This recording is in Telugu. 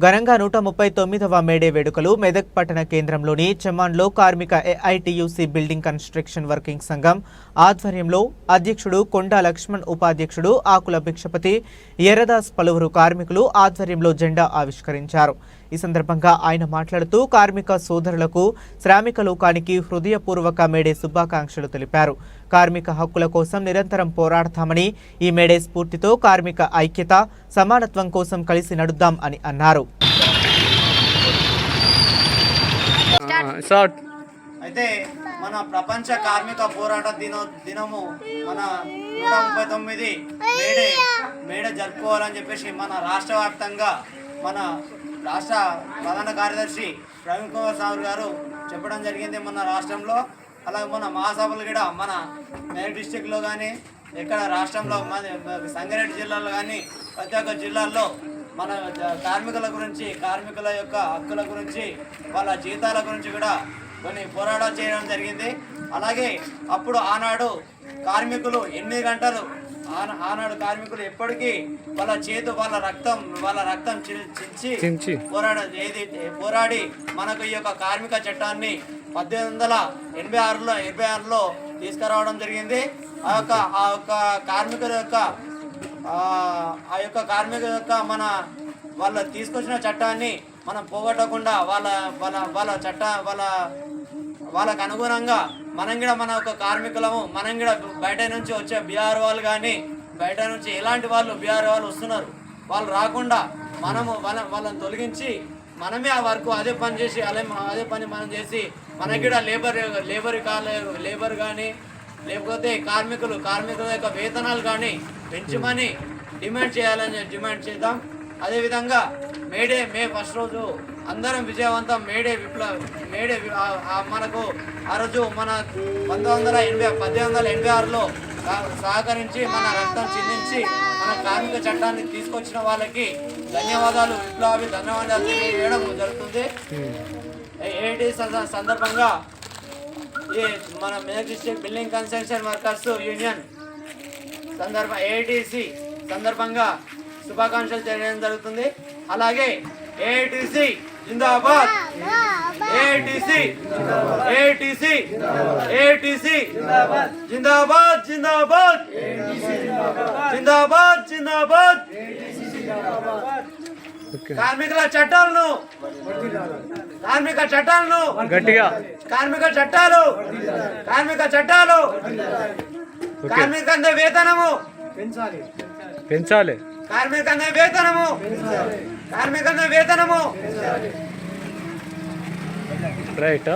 ఘనంగా 139వ మేడే వేడుకలు మెదక్ పట్టణ కేంద్రంలోని చెమ్మాన్లో కార్మిక ఏఐటీయూసీ బిల్డింగ్ కన్స్ట్రక్షన్ వర్కింగ్ సంఘం ఆధ్వర్యంలో అధ్యక్షుడు కొండా లక్ష్మణ్, ఉపాధ్యక్షుడు ఆకుల భిక్షపతి, ఎర్రదాస్ పలువురు కార్మికులు ఆధ్వర్యంలో జెండా ఆవిష్కరించారు. ఈ సందర్భంగా ఆయన మాట్లాడుతూ కార్మిక సోదరులకు, శ్రామిక లోకానికి హృదయపూర్వక మేడే శుభాకాంక్షలు తెలిపారు. కార్మిక హక్కుల కోసం నిరంతరం పోరాడతామని, ఈ మేడే స్ఫూర్తితో కార్మిక ఐక్యత, సమానత్వం కోసం కలిసి నడుద్దాం అని అన్నారు. అయితే మన ప్రపంచ కార్మిక పోరాట దినము మన 139 మేడే జరుపుకోవాలని చెప్పేసి మన రాష్ట్ర వ్యాప్తంగా మన రాష్ట్ర ప్రధాన కార్యదర్శి ప్రవీణ్ కుమార్ సార్ గారు చెప్పడం జరిగింది. మన రాష్ట్రంలో అలాగే మన మహాసభలు కూడా మన మేదక్ డిస్టిక్లో కానీ ఇక్కడ రాష్ట్రంలో సంగారెడ్డి జిల్లాలో కానీ ప్రతి ఒక్క జిల్లాల్లో మన కార్మికుల గురించి, కార్మికుల యొక్క హక్కుల గురించి, వాళ్ళ జీతాల గురించి కూడా కొన్ని పోరాటాలు చేయడం జరిగింది. అలాగే అప్పుడు ఆనాడు కార్మికులు 8 గంటలు ఆనాడు కార్మికులు ఎప్పటికీ వాళ్ళ రక్తం చించి పోరాడి మనకు ఈ యొక్క కార్మిక చట్టాన్ని 1886లో తీసుకురావడం జరిగింది. ఆ యొక్క కార్మికుల యొక్క మన వాళ్ళు తీసుకొచ్చిన చట్టాన్ని మనం పోగొట్టకుండా వాళ్ళకు అనుగుణంగా మనం కూడా మన యొక్క కార్మికులము, మనం కూడా బయట నుంచి వచ్చే బీఆర్ వాళ్ళు కానీ బయట నుంచి ఎలాంటి వాళ్ళు బీఆర్ వాళ్ళు వస్తున్నారు, వాళ్ళు రాకుండా మనము వాళ్ళని తొలగించి మనమే ఆ వర్క్ అదే పని చేసి అదే పని మనం చేసి మనకి కూడా లేబర్ కానీ లేకపోతే కార్మికుల యొక్క వేతనాలు కానీ పెంచమని డిమాండ్ చేద్దాం. అదేవిధంగా మే 1 రోజు అందరం విజయవంతం మనకు ఆ రోజు మన 1886లో సహకరించి మన రక్తం చిందించి మన కార్మిక చట్టాన్ని తీసుకొచ్చిన వాళ్ళకి ధన్యవాదాలు తెలియజేయడం జరుగుతుంది. ఏఐటీ సందర్భంగా మన Medak district building construction workers union AITC సందర్భంగా శుభాకాంక్షలు తెలియజేయడం జరుగుతుంది. అలాగే ఏఐటీసీ జిందాబాద్, ఏఐటీసీ జిందాబాద్, జిందాబాద్. కార్మిక చట్టాలను గట్టిగా కార్మిక చట్టాలు కార్మికంద వేతనము పెంచాలి. కార్మికంద వేతనము రైట్.